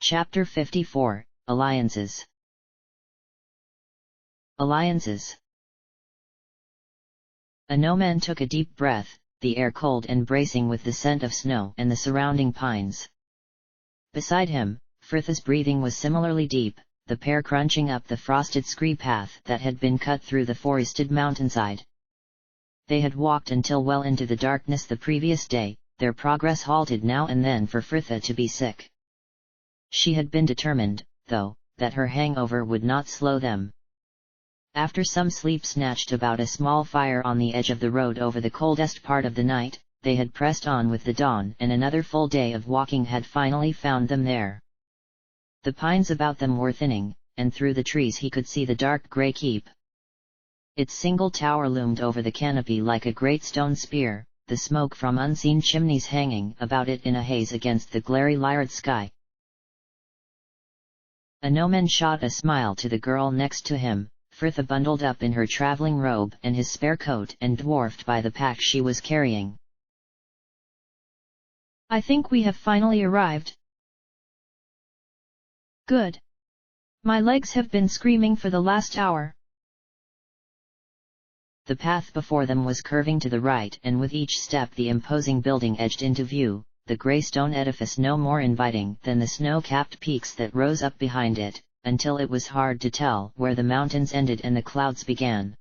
Chapter 54, Alliances. Alliances. Anoman took a deep breath, the air cold and bracing with the scent of snow and the surrounding pines. Beside him, Frith's breathing was similarly deep, the pair crunching up the frosted scree path that had been cut through the forested mountainside. They had walked until well into the darkness the previous day, their progress halted now and then for Fritha to be sick. She had been determined, though, that her hangover would not slow them. After some sleep snatched about a small fire on the edge of the road over the coldest part of the night, they had pressed on with the dawn, and another full day of walking had finally found them there. The pines about them were thinning, and through the trees he could see the dark grey keep. Its single tower loomed over the canopy like a great stone spear, the smoke from unseen chimneys hanging about it in a haze against the glary liard sky. Anoman shot a smile to the girl next to him, Fritha bundled up in her travelling robe and his spare coat and dwarfed by the pack she was carrying. "I think we have finally arrived." "Good. My legs have been screaming for the last hour." The path before them was curving to the right, and with each step the imposing building edged into view, the grey stone edifice no more inviting than the snow-capped peaks that rose up behind it, until it was hard to tell where the mountains ended and the clouds began.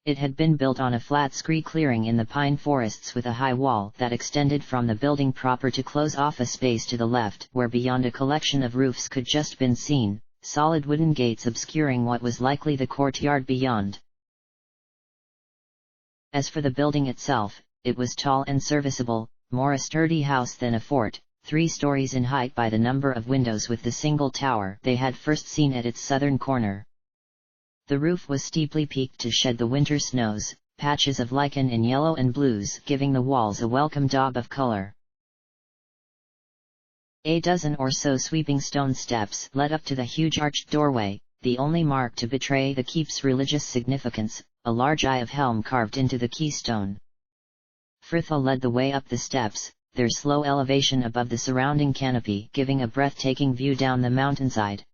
It had been built on a flat scree clearing in the pine forests with a high wall that extended from the building proper to close off a space to the left where beyond a collection of roofs could just been seen, solid wooden gates obscuring what was likely the courtyard beyond. As for the building itself, it was tall and serviceable, more a sturdy house than a fort, 3 stories in height by the number of windows with the single tower they had first seen at its southern corner. The roof was steeply peaked to shed the winter snows, patches of lichen in yellow and blues giving the walls a welcome daub of color. A dozen or so sweeping stone steps led up to the huge arched doorway, the only mark to betray the keep's religious significance, a large eye of helm carved into the keystone. Fritha led the way up the steps, their slow elevation above the surrounding canopy giving a breathtaking view down the mountainside.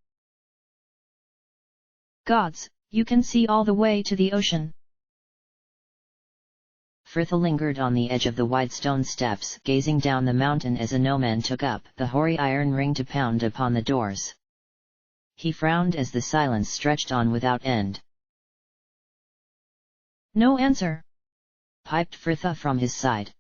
"Gods, you can see all the way to the ocean." Fritha lingered on the edge of the wide stone steps, gazing down the mountain as Anoman took up the hoary iron ring to pound upon the doors. He frowned as the silence stretched on without end. "No answer," piped Fritha from his side.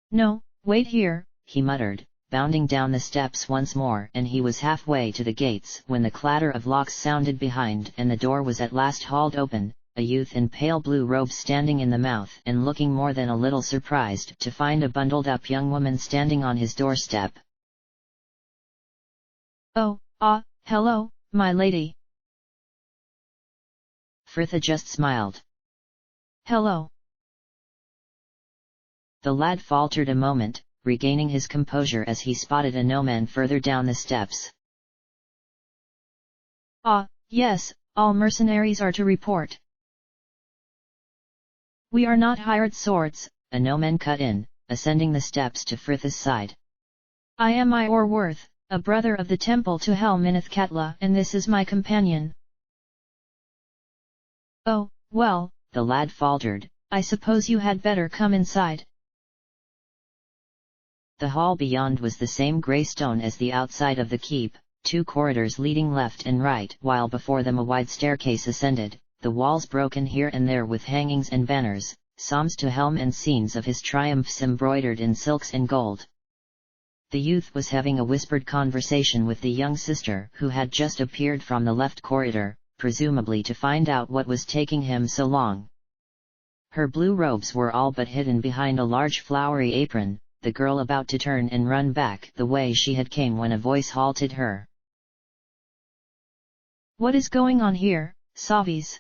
"No, wait here," he muttered, bounding down the steps once more, and he was halfway to the gates when the clatter of locks sounded behind and the door was at last hauled open, a youth in pale blue robes standing in the mouth and looking more than a little surprised to find a bundled-up young woman standing on his doorstep. "Oh, hello, my lady." Fritha just smiled. "Hello." The lad faltered a moment, regaining his composure as he spotted Anoman further down the steps. Yes, all mercenaries are to report." "We are not hired swords," Anoman cut in, ascending the steps to Fritha's side. "I am Iorwerth, a brother of the temple to Helminithkatla, and this is my companion." "Oh, well," the lad faltered, "I suppose you had better come inside." The hall beyond was the same grey stone as the outside of the keep, 2 corridors leading left and right, while before them a wide staircase ascended, the walls broken here and there with hangings and banners, psalms to Helm and scenes of his triumphs embroidered in silks and gold. The youth was having a whispered conversation with the young sister who had just appeared from the left corridor, presumably to find out what was taking him so long. Her blue robes were all but hidden behind a large flowery apron, the girl about to turn and run back the way she had came when a voice halted her. "What is going on here, Savis?"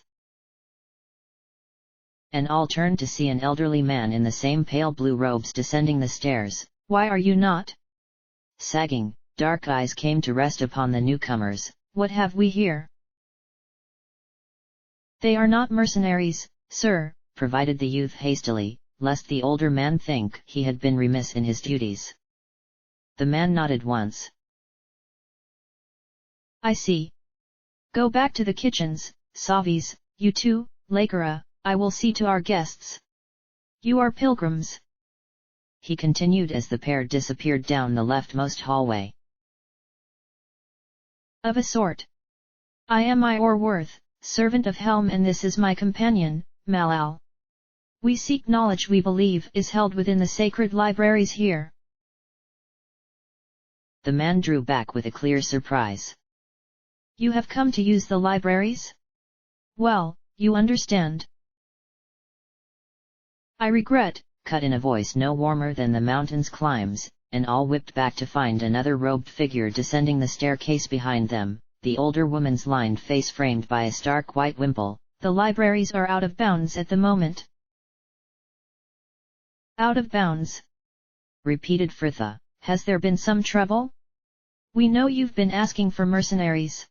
And all turned to see an elderly man in the same pale blue robes descending the stairs. "Why are you not?" Sagging, dark eyes came to rest upon the newcomers. "What have we here?" "They are not mercenaries, sir," provided the youth hastily, lest the older man think he had been remiss in his duties. The man nodded once. I see. Go back to the kitchens, Savis, you too, Lakara, I will see to our guests. You are pilgrims. He continued as the pair disappeared down the leftmost hallway. Of a sort. I am Iorwerth, servant of Helm, and this is my companion, Malal. We seek knowledge we believe is held within the sacred libraries here. The man drew back with a clear surprise. You have come to use the libraries? Well, you understand. I regret, cut in a voice no warmer than the mountain's climbs, and all whipped back to find another robed figure descending the staircase behind them, the older woman's lined face framed by a stark white wimple. The libraries are out of bounds at the moment. Out of bounds? Repeated Fritha. Has there been some trouble? We know you've been asking for mercenaries.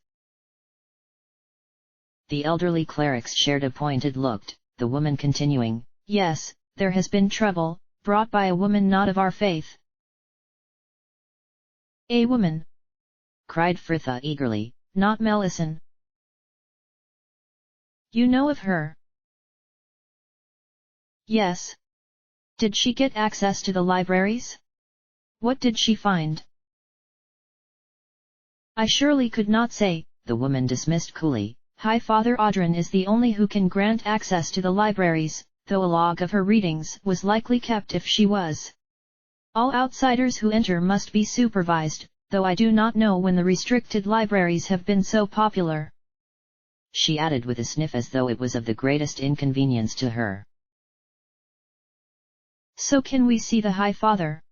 The elderly clerics shared a pointed look, the woman continuing, Yes, there has been trouble, brought by a woman not of our faith. A woman? Cried Fritha eagerly, not Melissan. You know of her? Yes. Did she get access to the libraries? What did she find? I surely could not say, the woman dismissed coolly. High Father Audran is the only who can grant access to the libraries, though a log of her readings was likely kept if she was. All outsiders who enter must be supervised, though I do not know when the restricted libraries have been so popular. She added with a sniff as though it was of the greatest inconvenience to her. So can we see the High Father?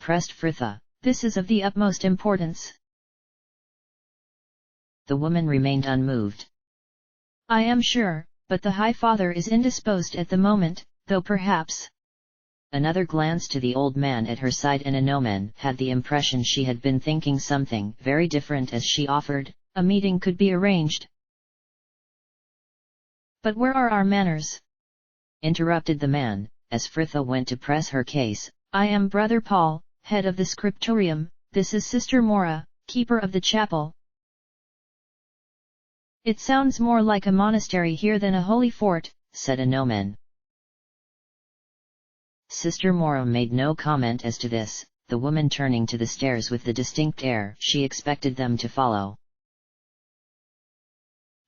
Pressed Fritha. This is of the utmost importance. The woman remained unmoved. I am sure, but the High Father is indisposed at the moment, though perhaps. Another glance to the old man at her side, and Anomen had the impression she had been thinking something very different as she offered, a meeting could be arranged. But where are our manners? Interrupted the man, as Fritha went to press her case. I am Brother Paul, head of the scriptorium, this is Sister Mora, keeper of the chapel. It sounds more like a monastery here than a holy fort, said Anomen. Sister Mora made no comment as to this, the woman turning to the stairs with the distinct air she expected them to follow.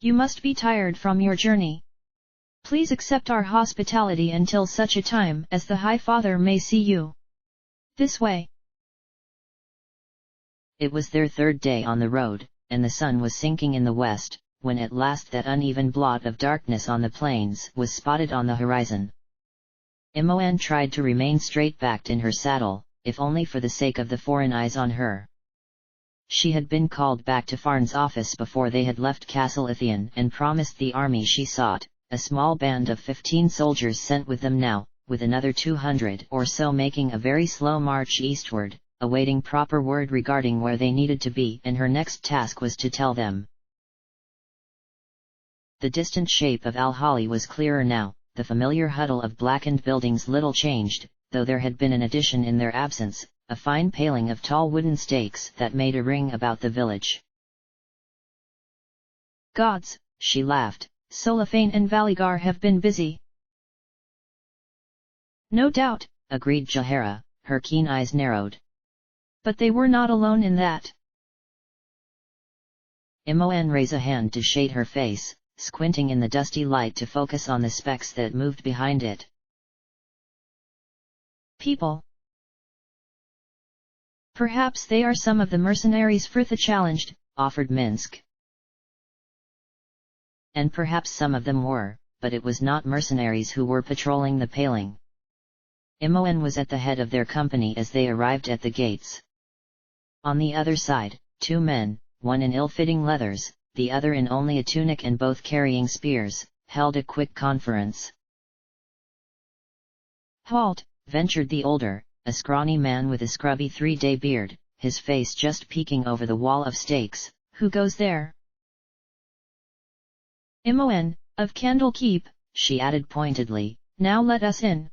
You must be tired from your journey. Please accept our hospitality until such a time as the High Father may see you. This way. It was their third day on the road, and the sun was sinking in the west, when at last that uneven blot of darkness on the plains was spotted on the horizon. Imoen tried to remain straight-backed in her saddle, if only for the sake of the foreign eyes on her. She had been called back to Farn's office before they had left Castle Ithian and promised the army she sought, a small band of 15 soldiers sent with them now, with another 200 or so making a very slow march eastward, awaiting proper word regarding where they needed to be, and her next task was to tell them. The distant shape of Al-Hali was clearer now, the familiar huddle of blackened buildings little changed, though there had been an addition in their absence, a fine paling of tall wooden stakes that made a ring about the village. Gods, she laughed, Solifane and Valigar have been busy. No doubt, agreed Jahara, her keen eyes narrowed. But they were not alone in that. Imoen raised a hand to shade her face, squinting in the dusty light to focus on the specks that moved behind it. People. Perhaps they are some of the mercenaries Fritha challenged, offered Minsk. And perhaps some of them were, but it was not mercenaries who were patrolling the paling. Imoen was at the head of their company as they arrived at the gates. On the other side, 2 men, one in ill-fitting leathers, the other in only a tunic and both carrying spears, held a quick conference. Halt, ventured the older, a scrawny man with a scrubby 3-day beard, his face just peeking over the wall of stakes. Who goes there? Imoen, of Candlekeep, she added pointedly. Now let us in.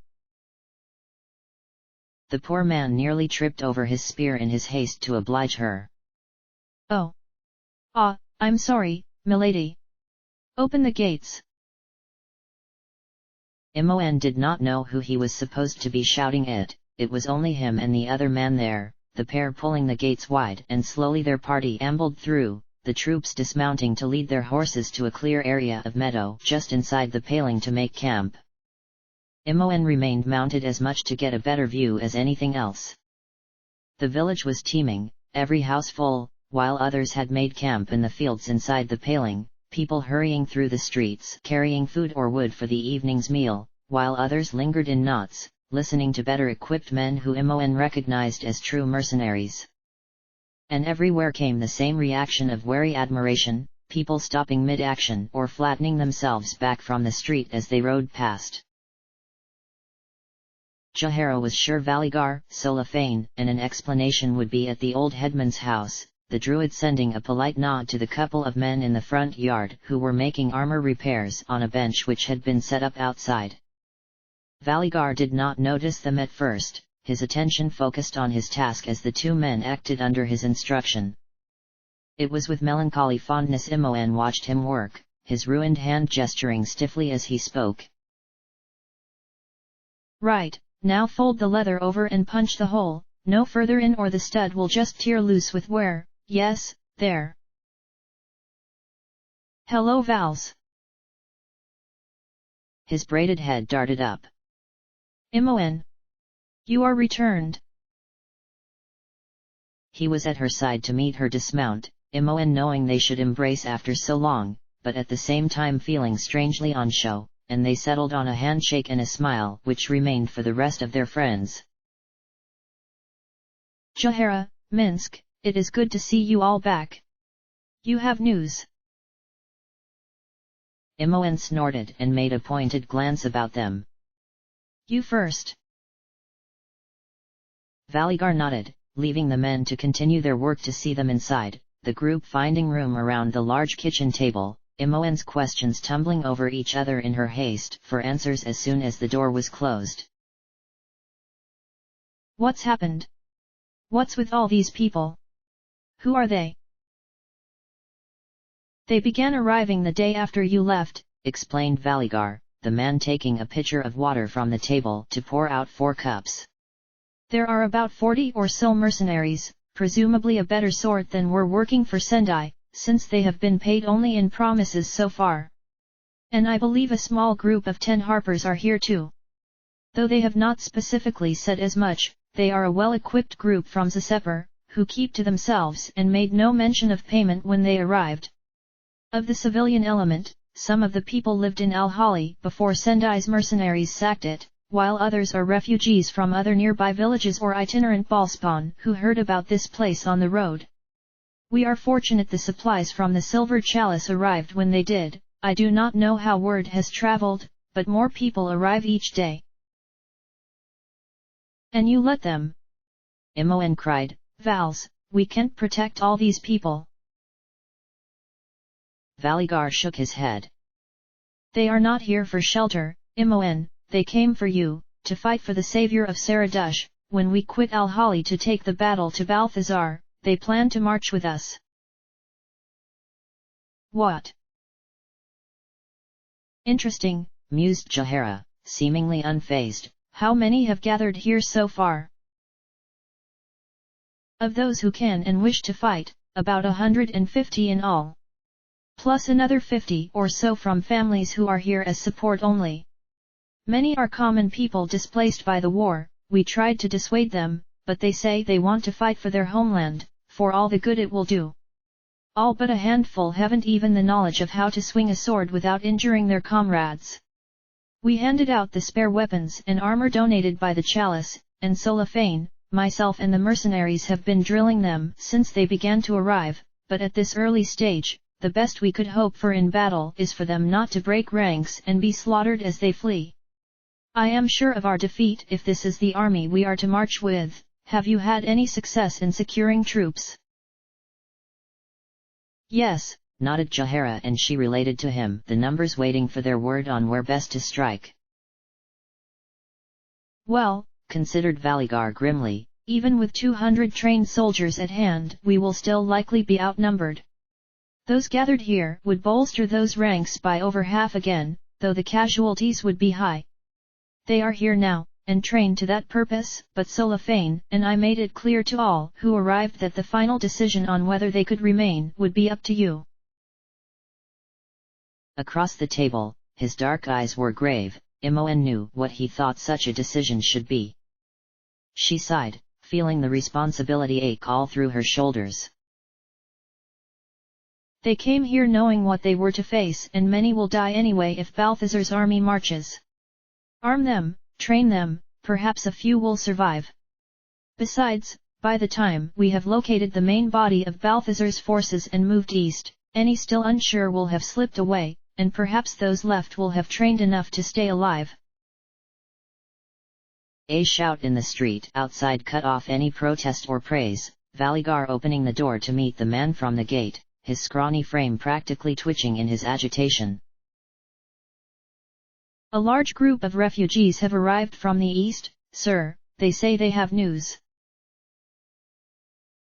The poor man nearly tripped over his spear in his haste to oblige her. "Oh! I'm sorry, milady. Open the gates." Imoen did not know who he was supposed to be shouting it was only him and the other man there, the pair pulling the gates wide, and slowly their party ambled through, the troops dismounting to lead their horses to a clear area of meadow just inside the paling to make camp. Imoen remained mounted as much to get a better view as anything else. The village was teeming, every house full, while others had made camp in the fields inside the paling, people hurrying through the streets carrying food or wood for the evening's meal, while others lingered in knots, listening to better equipped men who Imoen recognized as true mercenaries. And everywhere came the same reaction of wary admiration, people stopping mid-action or flattening themselves back from the street as they rode past. Jahara was sure Valigar, Solafane, and an explanation would be at the old headman's house, the druid sending a polite nod to the couple of men in the front yard who were making armor repairs on a bench which had been set up outside. Valigar did not notice them at first, his attention focused on his task as the two men acted under his instruction. It was with melancholy fondness Imoen watched him work, his ruined hand gesturing stiffly as he spoke. "Right, now fold the leather over and punch the hole, no further in or the stud will just tear loose with wear. Yes, there. Hello Vals." His braided head darted up. "Imoen, you are returned." He was at her side to meet her dismount, Imoen knowing they should embrace after so long, but at the same time feeling strangely on show, and they settled on a handshake and a smile which remained for the rest of their friends. "Jahara, Minsk, it is good to see you all back. You have news?" Imoen snorted and made a pointed glance about them. "You first." Valigar nodded, leaving the men to continue their work to see them inside, the group finding room around the large kitchen table, Imoen's questions tumbling over each other in her haste for answers as soon as the door was closed. "What's happened? What's with all these people? Who are they?" "They began arriving the day after you left," explained Valigar, the man taking a pitcher of water from the table to pour out 4 cups. "There are about 40 or so mercenaries, presumably a better sort than were working for Sendai, since they have been paid only in promises so far. And I believe a small group of 10 harpers are here too. Though they have not specifically said as much, they are a well-equipped group from Zasepar, who keep to themselves and made no mention of payment when they arrived. Of the civilian element, some of the people lived in Al-Hali before Sendai's mercenaries sacked it, while others are refugees from other nearby villages or itinerant Balspawn who heard about this place on the road. We are fortunate the supplies from the Silver Chalice arrived when they did. I do not know how word has traveled, but more people arrive each day." "And you let them?" Imoen cried. "Vals, we can't protect all these people." Valigar shook his head. "They are not here for shelter, Imoen, they came for you, to fight for the savior of Saradush. When we quit Al-Hali to take the battle to Balthazar, they plan to march with us." "What? Interesting," mused Jahara, seemingly unfazed. "How many have gathered here so far?" "Of those who can and wish to fight, about 150 in all. Plus another 50 or so from families who are here as support only. Many are common people displaced by the war. We tried to dissuade them, but they say they want to fight for their homeland, for all the good it will do. All but a handful haven't even the knowledge of how to swing a sword without injuring their comrades. We handed out the spare weapons and armor donated by the Chalice, and Solafane, myself and the mercenaries have been drilling them since they began to arrive, but at this early stage, the best we could hope for in battle is for them not to break ranks and be slaughtered as they flee. I am sure of our defeat if this is the army we are to march with. Have you had any success in securing troops?" "Yes," nodded Jahara, and she related to him the numbers waiting for their word on where best to strike. "Well, considered Valigar grimly. Even with 200 trained soldiers at hand, we will still likely be outnumbered. Those gathered here would bolster those ranks by over half again, though the casualties would be high. They are here now, and trained to that purpose, but Solafane and I made it clear to all who arrived that the final decision on whether they could remain would be up to you. Across the table, his dark eyes were grave. Imoen knew what he thought such a decision should be. She sighed, feeling the responsibility ache all through her shoulders. They came here knowing what they were to face, and many will die anyway if Balthazar's army marches. Arm them, train them, perhaps a few will survive. Besides, by the time we have located the main body of Balthazar's forces and moved east, any still unsure will have slipped away, and perhaps those left will have trained enough to stay alive. A shout in the street outside cut off any protest or praise, Valigar opening the door to meet the man from the gate, his scrawny frame practically twitching in his agitation. A large group of refugees have arrived from the east, sir, they say they have news.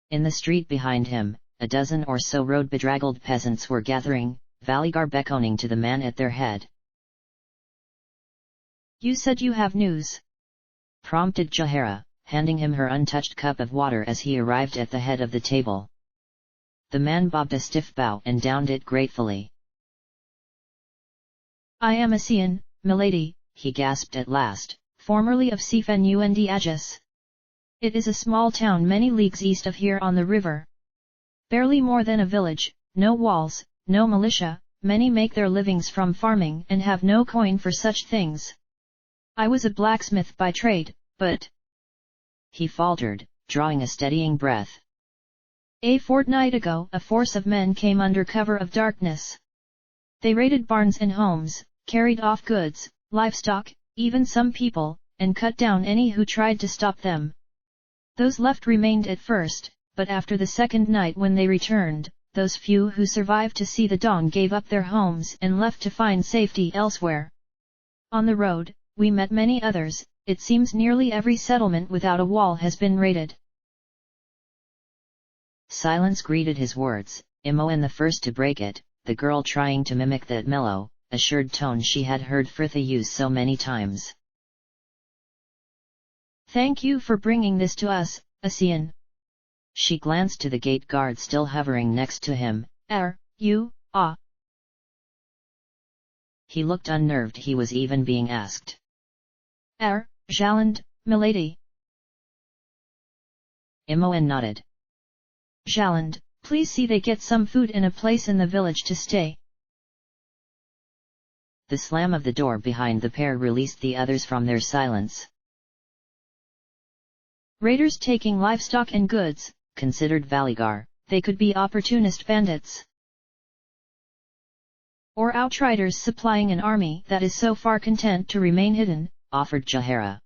In the street behind him, a dozen or so road-bedraggled peasants were gathering, Valigar beckoning to the man at their head. You said you have news, prompted Jahara, handing him her untouched cup of water as he arrived at the head of the table. The man bobbed a stiff bow and downed it gratefully. I am Asian, milady, he gasped at last, formerly of Sifen und Aegis. It is a small town many leagues east of here on the river. Barely more than a village, no walls, no militia, many make their livings from farming and have no coin for such things. I was a blacksmith by trade, but... he faltered, drawing a steadying breath. A fortnight ago a force of men came under cover of darkness. They raided barns and homes, carried off goods, livestock, even some people, and cut down any who tried to stop them. Those left remained at first, but after the second night when they returned, those few who survived to see the dawn gave up their homes and left to find safety elsewhere. On the road, we met many others. It seems nearly every settlement without a wall has been raided. Silence greeted his words, Imoen the first to break it, the girl trying to mimic that mellow, assured tone she had heard Frithia use so many times. Thank you for bringing this to us, Asian. She glanced to the gate guard still hovering next to him. You. He looked unnerved he was even being asked. Jaland, milady. Imoen nodded. Jaland, please see they get some food and a place in the village to stay. The slam of the door behind the pair released the others from their silence. Raiders taking livestock and goods, considered Valigar, they could be opportunist bandits. Or outriders supplying an army that is so far content to remain hidden, offered Jahara.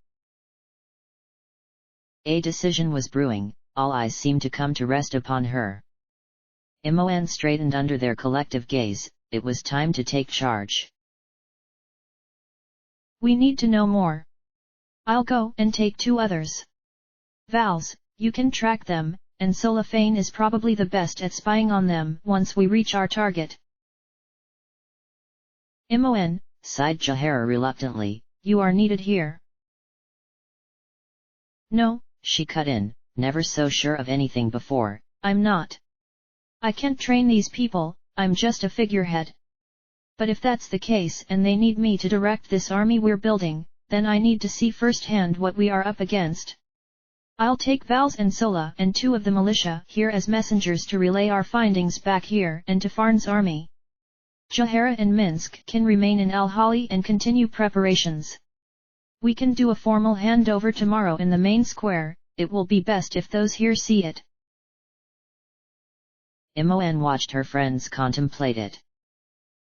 A decision was brewing, all eyes seemed to come to rest upon her. Imoen straightened under their collective gaze, it was time to take charge. We need to know more. I'll go and take 2 others. Vals, you can track them, and Solafane is probably the best at spying on them once we reach our target. Imoen, sighed Jahara reluctantly, you are needed here. No, she cut in, never so sure of anything before. I'm not. I can't train these people, I'm just a figurehead. But if that's the case and they need me to direct this army we're building, then I need to see firsthand what we are up against. I'll take Vals and Sola and 2 of the militia here as messengers to relay our findings back here and to Farn's army. Jahara and Minsk can remain in Al-Hali and continue preparations. We can do a formal handover tomorrow in the main square, it will be best if those here see it. Imoen watched her friends contemplate it.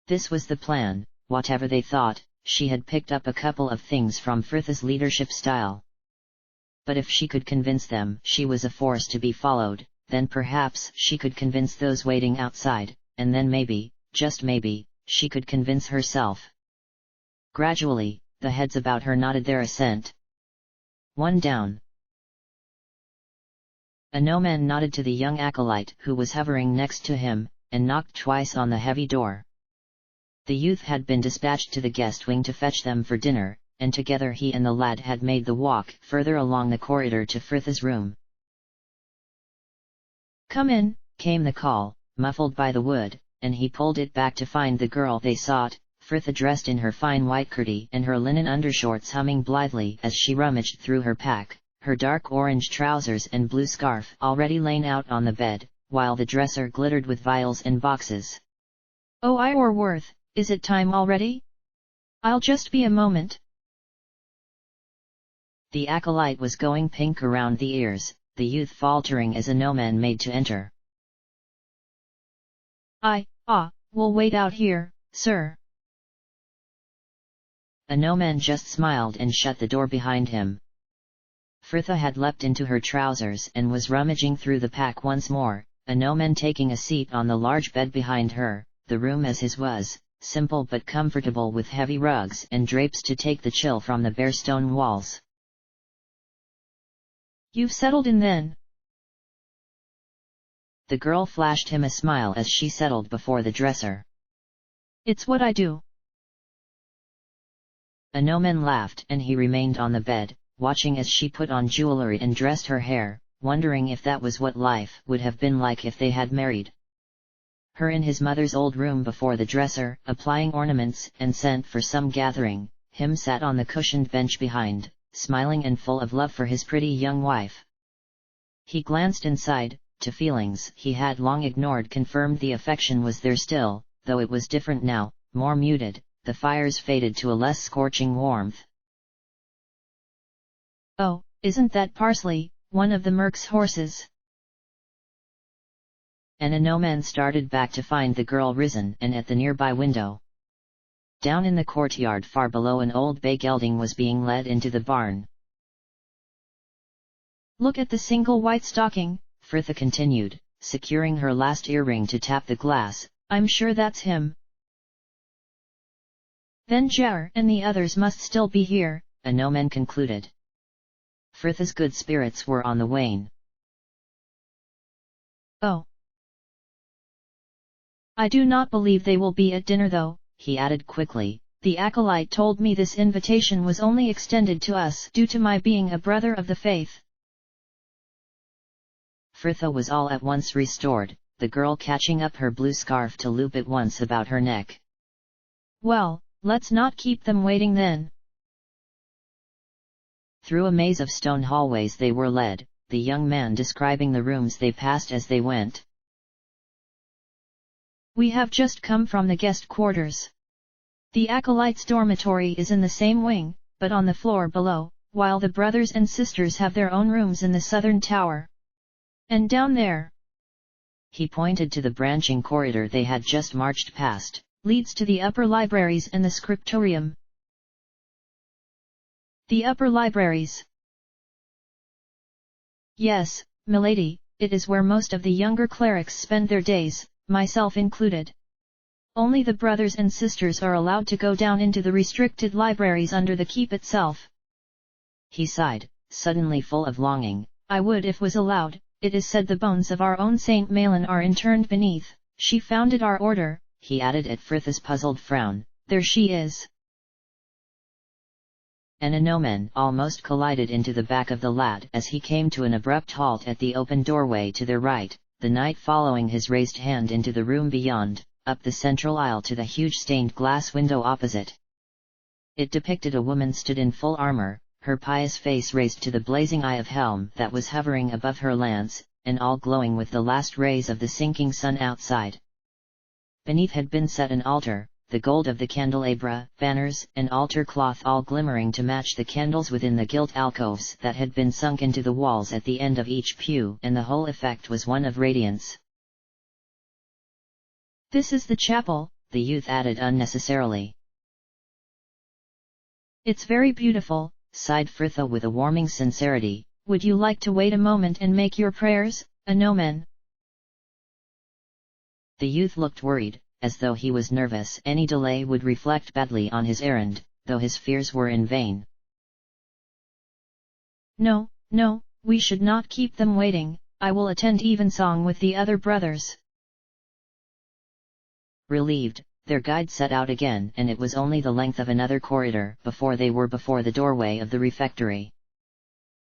This was the plan, whatever they thought, she had picked up a couple of things from Frithia's leadership style. But if she could convince them she was a force to be followed, then perhaps she could convince those waiting outside, and then maybe, just maybe, she could convince herself. Gradually, the heads about her nodded their assent. One down. A gnome nodded to the young acolyte who was hovering next to him, and knocked twice on the heavy door. The youth had been dispatched to the guest wing to fetch them for dinner, and together he and the lad had made the walk further along the corridor to Frith's room. "Come in," came the call, muffled by the wood, and he pulled it back to find the girl they sought, Fritha dressed in her fine white kertie and her linen undershorts humming blithely as she rummaged through her pack, her dark orange trousers and blue scarf already lain out on the bed, while the dresser glittered with vials and boxes. "Oh, Iorwerth, is it time already? I'll just be a moment." The acolyte was going pink around the ears, the youth faltering as a gnome made to enter. We'll wait out here, sir." A gnome just smiled and shut the door behind him. Fritha had leapt into her trousers and was rummaging through the pack once more, a gnome taking a seat on the large bed behind her, the room as his was, simple but comfortable with heavy rugs and drapes to take the chill from the bare stone walls. "You've settled in then?" The girl flashed him a smile as she settled before the dresser. "It's what I do." A gnome laughed and he remained on the bed, watching as she put on jewelry and dressed her hair, wondering if that was what life would have been like if they had married. Her in his mother's old room before the dresser, applying ornaments and scent for some gathering, him sat on the cushioned bench behind, smiling and full of love for his pretty young wife. He glanced inside, to feelings he had long ignored confirmed the affection was there still, though it was different now, more muted, the fires faded to a less scorching warmth. "Oh, isn't that Parsley, one of the Merc's horses?" And a gnome started back to find the girl risen and at the nearby window. Down in the courtyard far below an old bay gelding was being led into the barn. "Look at the single white stocking," Fritha continued, securing her last earring to tap the glass, "I'm sure that's him." "Then Jar and the others must still be here," a gnome concluded. Fritha's good spirits were on the wane. "Oh, I do not believe they will be at dinner though," he added quickly. "The acolyte told me this invitation was only extended to us due to my being a brother of the faith." Fritha was all at once restored, the girl catching up her blue scarf to loop it once about her neck. "Well, let's not keep them waiting then." Through a maze of stone hallways they were led, the young man describing the rooms they passed as they went. "We have just come from the guest quarters. The acolyte's dormitory is in the same wing, but on the floor below, while the brothers and sisters have their own rooms in the southern tower. And down there," he pointed to the branching corridor they had just marched past, "leads to the upper libraries and the scriptorium." "The upper libraries?" "Yes, milady, it is where most of the younger clerics spend their days, myself included. Only the brothers and sisters are allowed to go down into the restricted libraries under the keep itself." He sighed, suddenly full of longing. "I would if was allowed. It is said the bones of our own Saint Malin are interned beneath. She founded our order," he added at Fritha's puzzled frown. "There she is." And a gnome almost collided into the back of the lad as he came to an abrupt halt at the open doorway to their right, the knight following his raised hand into the room beyond, up the central aisle to the huge stained glass window opposite. It depicted a woman stood in full armor, her pious face raised to the blazing eye of Helm that was hovering above her lance, and all glowing with the last rays of the sinking sun outside. Beneath had been set an altar, the gold of the candelabra, banners, and altar cloth all glimmering to match the candles within the gilt alcoves that had been sunk into the walls at the end of each pew, and the whole effect was one of radiance. "This is the chapel," the youth added unnecessarily. "It's very beautiful," sighed Fritha with a warming sincerity. "Would you like to wait a moment and make your prayers, a gnome?" The youth looked worried, as though he was nervous any delay would reflect badly on his errand, though his fears were in vain. No, no, we should not keep them waiting, I will attend evensong with the other brothers. Relieved, their guide set out again, and it was only the length of another corridor before they were before the doorway of the refectory.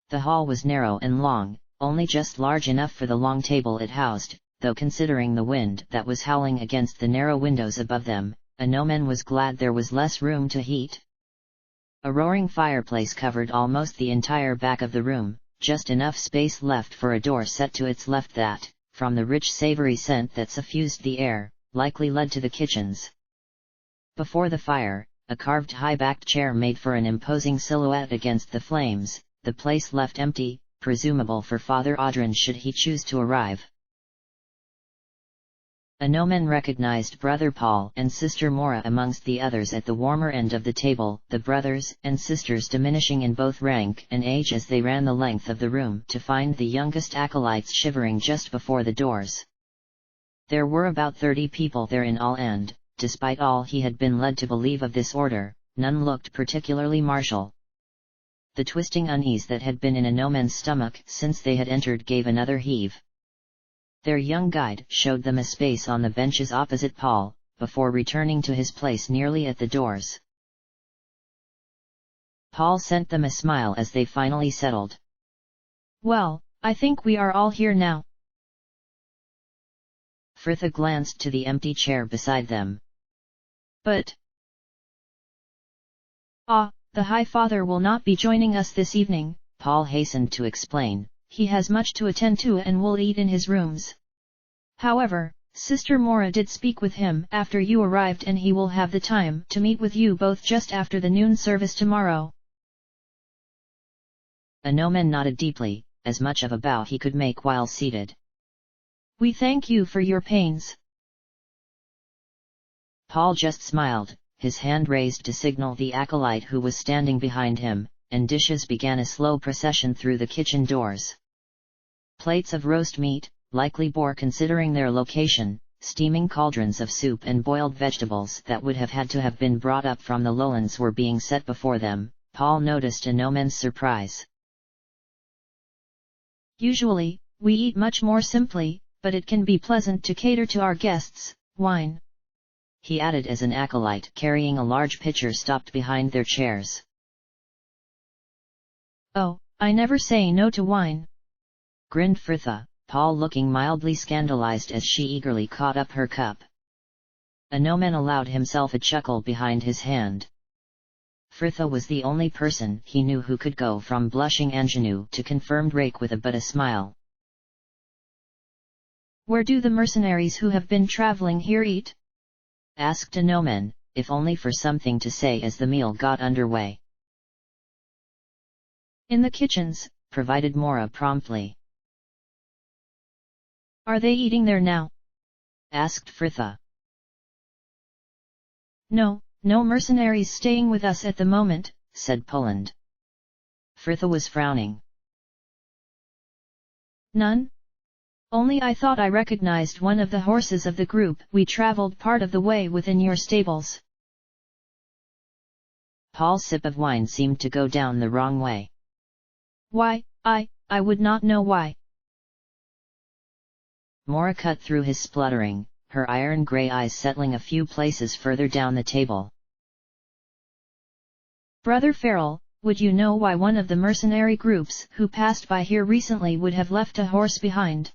The hall was narrow and long, only just large enough for the long table it housed, though considering the wind that was howling against the narrow windows above them, Anomen was glad there was less room to heat. A roaring fireplace covered almost the entire back of the room, just enough space left for a door set to its left that, from the rich savory scent that suffused the air, likely led to the kitchens. Before the fire, a carved high-backed chair made for an imposing silhouette against the flames, the place left empty, presumable for Father Audran should he choose to arrive. Anomen recognized Brother Paul and Sister Mora amongst the others at the warmer end of the table, the brothers and sisters diminishing in both rank and age as they ran the length of the room to find the youngest acolytes shivering just before the doors. There were about 30 people there in all, and, despite all he had been led to believe of this order, none looked particularly martial. The twisting unease that had been in Anomen's stomach since they had entered gave another heave. Their young guide showed them a space on the benches opposite Paul, before returning to his place nearly at the doors. Paul sent them a smile as they finally settled. Well, I think we are all here now. Frithha glanced to the empty chair beside them. But... the High Father will not be joining us this evening, Paul hastened to explain. He has much to attend to and will eat in his rooms. However, Sister Mora did speak with him after you arrived and he will have the time to meet with you both just after the noon service tomorrow. Anomen nodded deeply, as much of a bow he could make while seated. We thank you for your pains. Paul just smiled, his hand raised to signal the acolyte who was standing behind him, and dishes began a slow procession through the kitchen doors. Plates of roast meat, likely boar considering their location, steaming cauldrons of soup and boiled vegetables that would have had to have been brought up from the lowlands were being set before them. Paul noticed Anomen's surprise. Usually, we eat much more simply, but it can be pleasant to cater to our guests. Wine, he added as an acolyte carrying a large pitcher stopped behind their chairs. Oh, I never say no to wine, grinned Frithha, Paul looking mildly scandalized as she eagerly caught up her cup. Anomen allowed himself a chuckle behind his hand. Frithha was the only person he knew who could go from blushing ingenue to confirmed rake with but a smile. Where do the mercenaries who have been traveling here eat? Asked Anomen, if only for something to say as the meal got underway. In the kitchens, provided Mora promptly. Are they eating there now? Asked Frithha. No, no mercenaries staying with us at the moment, said Poland. Frithha was frowning. None? Only I thought I recognized one of the horses of the group we traveled part of the way within your stables. Paul's sip of wine seemed to go down the wrong way. Why, I would not know why. Mora cut through his spluttering, her iron-grey eyes settling a few places further down the table. Brother Farrell, would you know why one of the mercenary groups who passed by here recently would have left a horse behind?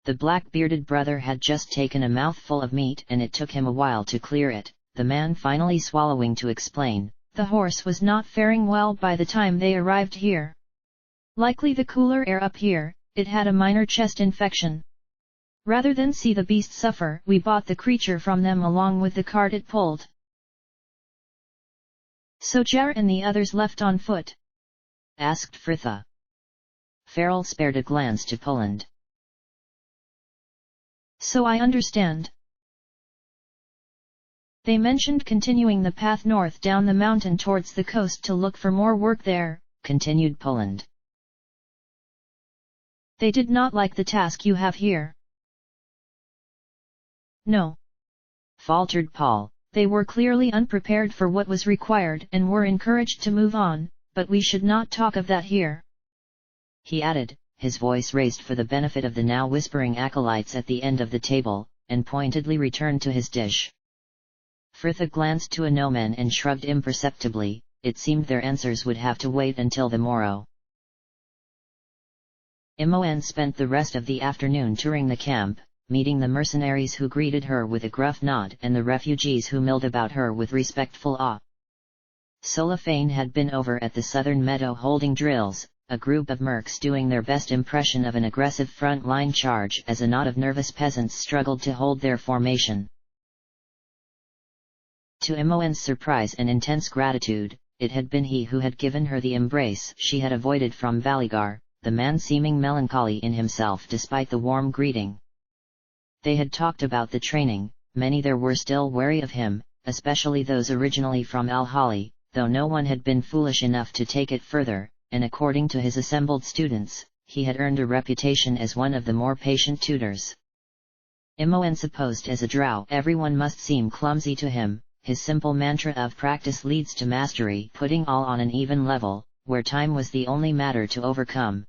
The black-bearded brother had just taken a mouthful of meat and it took him a while to clear it, the man finally swallowing to explain. The horse was not faring well by the time they arrived here. Likely the cooler air up here, it had a minor chest infection. Rather than see the beast suffer, we bought the creature from them along with the cart it pulled. So Jar and the others left on foot? Asked Frithha. Farrell spared a glance to Poland. So I understand. They mentioned continuing the path north down the mountain towards the coast to look for more work there, continued Poland. They did not like the task you have here. No. Faltered Paul. They were clearly unprepared for what was required and were encouraged to move on, but we should not talk of that here," he added, his voice raised for the benefit of the now whispering acolytes at the end of the table, and pointedly returned to his dish. Frithha glanced to Anoman and shrugged imperceptibly. It seemed their answers would have to wait until the morrow. Imoen spent the rest of the afternoon touring the camp, meeting the mercenaries who greeted her with a gruff nod and the refugees who milled about her with respectful awe. Solafane had been over at the southern meadow holding drills, a group of mercs doing their best impression of an aggressive front-line charge as a knot of nervous peasants struggled to hold their formation. To Imoen's surprise and intense gratitude, it had been he who had given her the embrace she had avoided from Valigar, the man seeming melancholy in himself despite the warm greeting. They had talked about the training. Many there were still wary of him, especially those originally from Al-Hali, though no one had been foolish enough to take it further, and according to his assembled students, he had earned a reputation as one of the more patient tutors. Imoen supposed as a drow everyone must seem clumsy to him. His simple mantra of practice leads to mastery, putting all on an even level, where time was the only matter to overcome.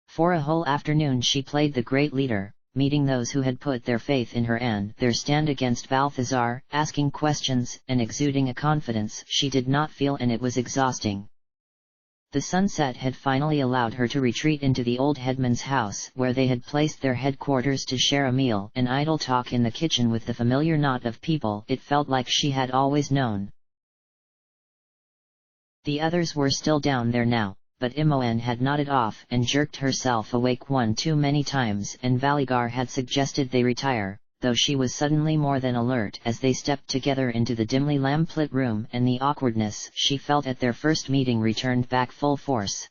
For a whole afternoon she played the great leader, meeting those who had put their faith in her and their stand against Balthazar, asking questions and exuding a confidence she did not feel, and it was exhausting. The sunset had finally allowed her to retreat into the old headman's house where they had placed their headquarters to share a meal and idle talk in the kitchen with the familiar knot of people it felt like she had always known. The others were still down there now, but Imoen had nodded off and jerked herself awake one too many times, and Valigar had suggested they retire, though she was suddenly more than alert as they stepped together into the dimly lamplit room, and the awkwardness she felt at their first meeting returned back full force.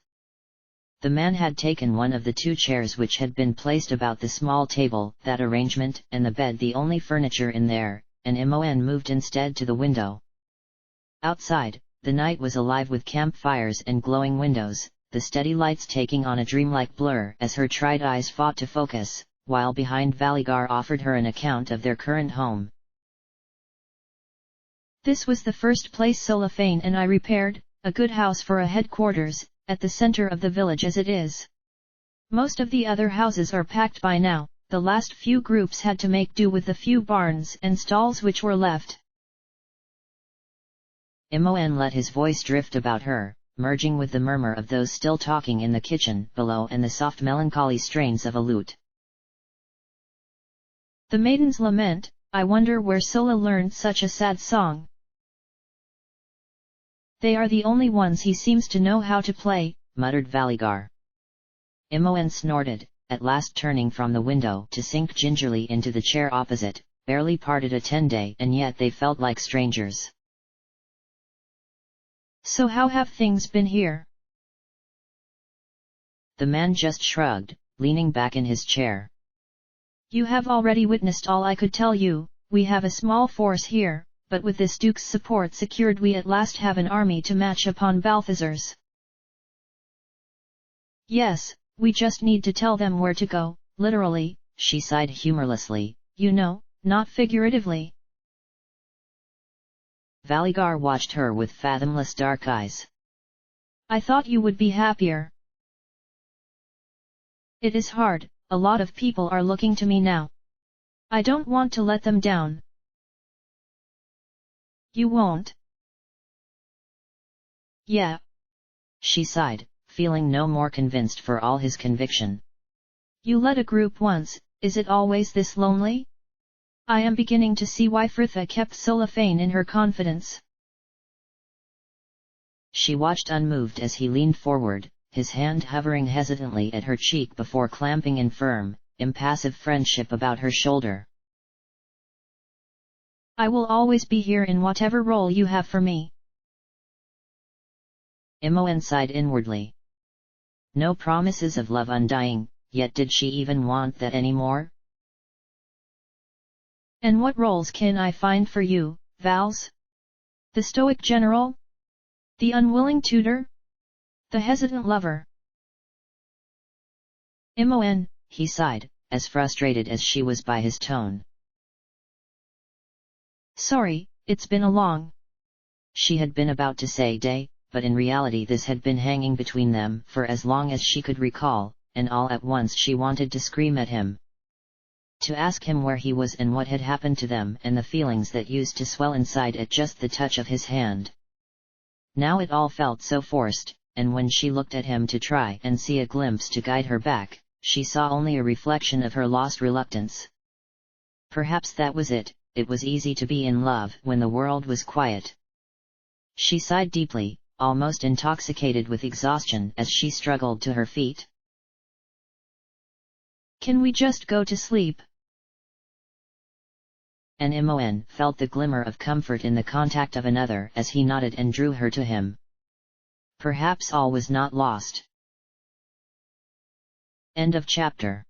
The man had taken one of the two chairs which had been placed about the small table, that arrangement, and the bed the only furniture in there, and Imoen moved instead to the window. Outside, the night was alive with campfires and glowing windows, the steady lights taking on a dreamlike blur as her tried eyes fought to focus, while behind Valigar offered her an account of their current home. "This was the first place Solafane and I repaired, a good house for a headquarters, at the center of the village as it is. Most of the other houses are packed by now, the last few groups had to make do with the few barns and stalls which were left." Imoen let his voice drift about her, merging with the murmur of those still talking in the kitchen below and the soft melancholy strains of a lute. "The Maiden's Lament, I wonder where Sola learned such a sad song. They are the only ones he seems to know how to play," muttered Valigar. Imoen snorted, at last turning from the window to sink gingerly into the chair opposite, barely parted a 10-day, and yet they felt like strangers. "So how have things been here?" The man just shrugged, leaning back in his chair. "You have already witnessed all I could tell you. We have a small force here, but with this Duke's support secured we at last have an army to match upon Balthazar's. Yes, we just need to tell them where to go, literally," she sighed humorlessly. "You know, not figuratively." Valigar watched her with fathomless dark eyes. "I thought you would be happier." "It is hard, a lot of people are looking to me now. I don't want to let them down." "You won't?" "Yeah," she sighed, feeling no more convinced for all his conviction. "You led a group once, is it always this lonely? I am beginning to see why Frithha kept Solafane in her confidence." She watched unmoved as he leaned forward, his hand hovering hesitantly at her cheek before clamping in firm, impassive friendship about her shoulder. "I will always be here in whatever role you have for me." Imoen sighed inwardly. No promises of love undying, yet did she even want that any more? "And what roles can I find for you, Vals? The stoic general? The unwilling tutor? The hesitant lover?" "Imoen," he sighed, as frustrated as she was by his tone. "Sorry, it's been a long." She had been about to say day, but in reality this had been hanging between them for as long as she could recall, and all at once she wanted to scream at him. To ask him where he was and what had happened to them and the feelings that used to swell inside at just the touch of his hand. Now it all felt so forced, and when she looked at him to try and see a glimpse to guide her back, she saw only a reflection of her lost reluctance. Perhaps that was it was easy to be in love when the world was quiet. She sighed deeply, almost intoxicated with exhaustion as she struggled to her feet. "Can we just go to sleep?" And Imoen felt the glimmer of comfort in the contact of another as he nodded and drew her to him. Perhaps all was not lost. End of chapter.